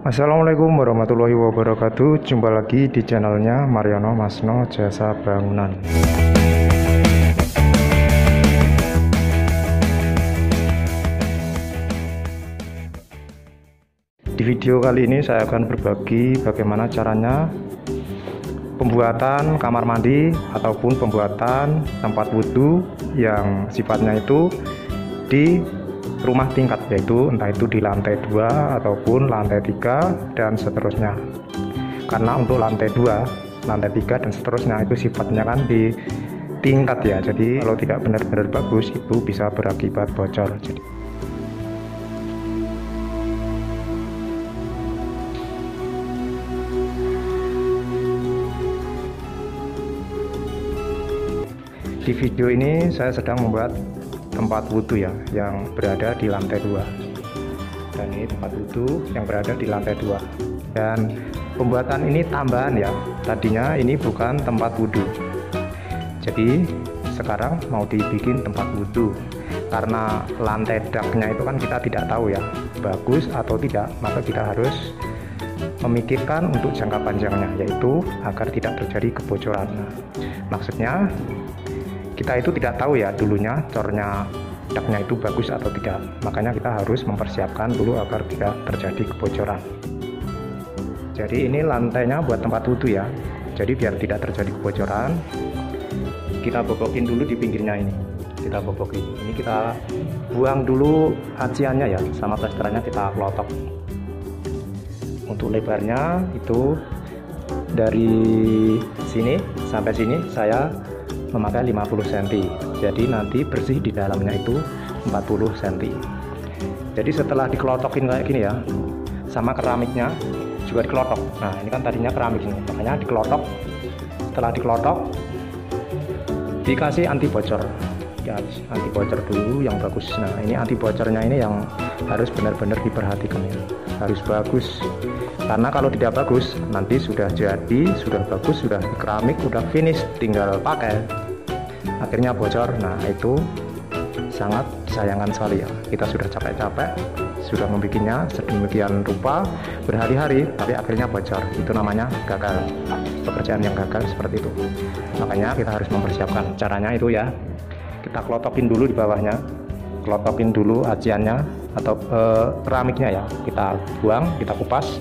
Assalamualaikum warahmatullahi wabarakatuh. Jumpa lagi di channelnya Mariono Masno Jasa Bangunan. Di video kali ini saya akan berbagi bagaimana caranya pembuatan kamar mandi ataupun pembuatan tempat wudhu yang sifatnya itu di rumah tingkat, yaitu entah itu di lantai 2 ataupun lantai 3 dan seterusnya. Karena untuk lantai 2, lantai 3 dan seterusnya itu sifatnya kan di tingkat ya, jadi kalau tidak benar-benar bagus itu bisa berakibat bocor. Di video ini saya sedang membuat tempat wudhu ya yang berada di lantai 2, dan ini tempat wudhu yang berada di lantai 2, dan pembuatan ini tambahan ya, tadinya ini bukan tempat wudhu, jadi sekarang mau dibikin tempat wudhu. Karena lantai daknya itu kan kita tidak tahu ya bagus atau tidak, maka kita harus memikirkan untuk jangka panjangnya, yaitu agar tidak terjadi kebocoran. Maksudnya kita itu tidak tahu ya dulunya cornya daknya itu bagus atau tidak, makanya kita harus mempersiapkan dulu agar tidak terjadi kebocoran. Jadi ini lantainya buat tempat wudhu ya, jadi biar tidak terjadi kebocoran kita bobokin dulu di pinggirnya ini, kita bobokin ini, kita buang dulu aciannya ya, sama plesterannya kita klotok. Untuk lebarnya itu dari sini sampai sini saya memakai 50 cm, jadi nanti bersih di dalamnya itu 40 cm. Jadi setelah dikelotokin kayak gini ya, sama keramiknya juga dikelotok. Nah ini kan tadinya keramik ini, makanya dikelotok. Setelah dikelotok dikasih anti bocor ya, anti bocor dulu yang bagus. Nah ini anti bocornya ini yang harus benar-benar diperhatikan ya, harus bagus. Karena kalau tidak bagus nanti sudah jadi, sudah bagus, sudah keramik, sudah finish, tinggal pakai akhirnya bocor. Nah itu sangat disayangkan sekali ya, kita sudah capek-capek sudah membikinnya sedemikian rupa berhari-hari tapi akhirnya bocor, itu namanya gagal, pekerjaan yang gagal seperti itu. Makanya kita harus mempersiapkan caranya itu ya, kita klotokin dulu di bawahnya, klotokin dulu aciannya atau keramiknya ya, kita buang, kita kupas.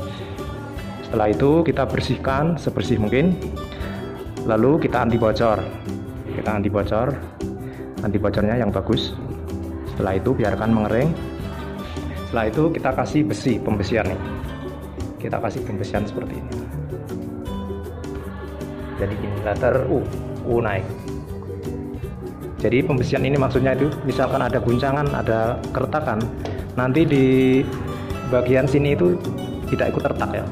Setelah itu kita bersihkan sebersih mungkin, lalu kita anti bocor, kita anti bocor, anti bocornya yang bagus. Setelah itu biarkan mengering. Setelah itu kita kasih besi pembesian nih, kita kasih pembesian seperti ini. Jadi ini letter U naik. Jadi pembesian ini maksudnya itu misalkan ada guncangan, ada keretakan, nanti di bagian sini itu tidak ikut retak ya,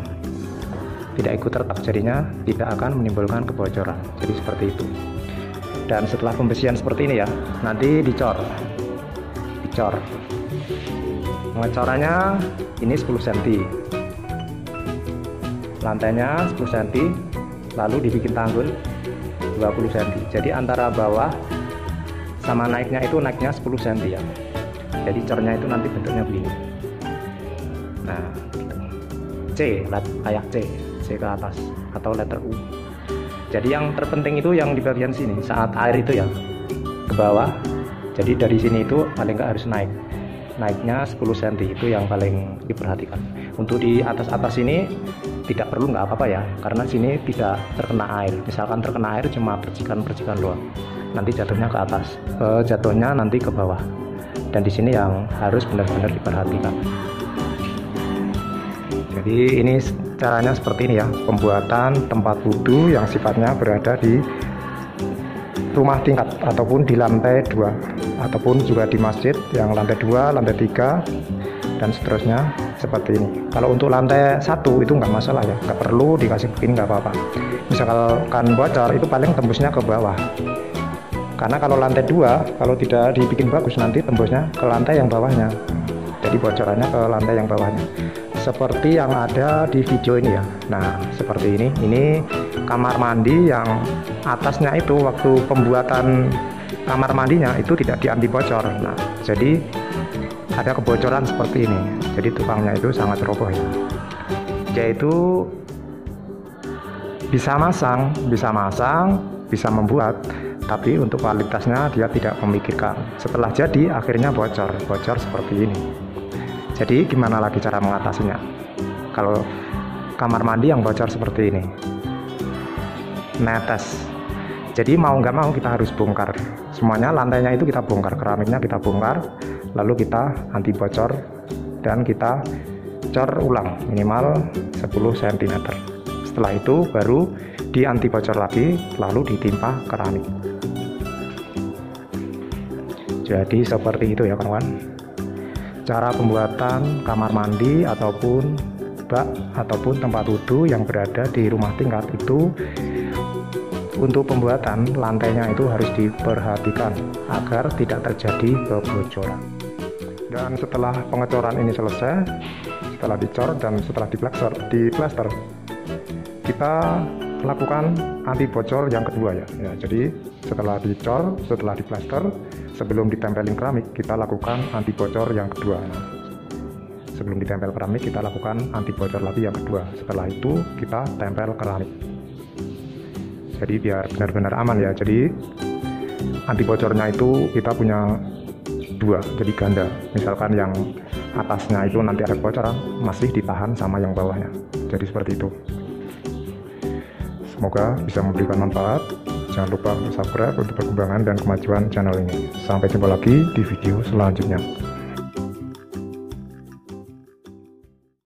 tidak ikut retak, jadinya tidak akan menimbulkan kebocoran. Jadi seperti itu. Dan setelah pembesian seperti ini ya, nanti dicor. Pengecorannya ini 10 cm, lantainya 10 cm, lalu dibikin tanggul 20 cm. Jadi antara bawah sama naiknya itu naiknya 10 cm ya. Jadi cornya itu nanti bentuknya begini. Nah, gitu. C, kayak C ke atas atau letter U. Jadi yang terpenting itu yang di bagian sini, saat air itu ya ke bawah. Jadi dari sini itu paling nggak harus naiknya 10 cm, itu yang paling diperhatikan. Untuk di atas ini tidak perlu, nggak apa-apa ya, karena sini tidak terkena air. Misalkan terkena air cuma percikan-percikan doang, nanti jatuhnya ke atas, jatuhnya nanti ke bawah. Dan di sini yang harus benar-benar diperhatikan. Jadi ini caranya seperti ini ya, pembuatan tempat wudhu yang sifatnya berada di rumah tingkat ataupun di lantai 2, ataupun juga di masjid yang lantai 2, lantai 3 dan seterusnya seperti ini. Kalau untuk lantai 1 itu nggak masalah ya, nggak perlu dikasih begini, nggak apa-apa. Misalkan bocor itu paling tembusnya ke bawah, karena kalau lantai 2 kalau tidak dibikin bagus nanti tembusnya ke lantai yang bawahnya, jadi bocorannya ke lantai yang bawahnya. Seperti yang ada di video ini ya. Nah seperti ini kamar mandi yang atasnya itu waktu pembuatan kamar mandinya itu tidak di anti bocor. Nah jadi ada kebocoran seperti ini, jadi tukangnya itu sangat roboh ya. dia itu bisa masang, bisa membuat, tapi untuk kualitasnya dia tidak memikirkan. Setelah jadi akhirnya bocor seperti ini. Jadi gimana lagi cara mengatasinya? Kalau kamar mandi yang bocor seperti ini, netes. Jadi mau nggak mau kita harus bongkar semuanya, lantainya itu kita bongkar, keramiknya kita bongkar, lalu kita anti bocor dan kita cor ulang minimal 10 cm. Setelah itu baru di anti bocor lagi, lalu ditimpa keramik. Jadi seperti itu ya kawan, cara pembuatan kamar mandi ataupun bak ataupun tempat wudhu yang berada di rumah tingkat itu. Untuk pembuatan lantainya itu harus diperhatikan agar tidak terjadi kebocoran. Dan setelah pengecoran ini selesai, setelah dicor dan setelah diplaster, kita lakukan anti bocor yang kedua ya. Jadi setelah dicor, setelah diplaster, sebelum ditempelin keramik, kita lakukan anti bocor yang kedua. Sebelum ditempel keramik, kita lakukan anti bocor lagi yang kedua. Setelah itu kita tempel keramik. Jadi biar benar-benar aman ya. Jadi anti bocornya itu kita punya dua, jadi ganda. Misalkan yang atasnya itu nanti ada kebocoran, masih ditahan sama yang bawahnya. Jadi seperti itu. Semoga bisa memberikan manfaat. Jangan lupa subscribe untuk perkembangan dan kemajuan channel ini. Sampai jumpa lagi di video selanjutnya.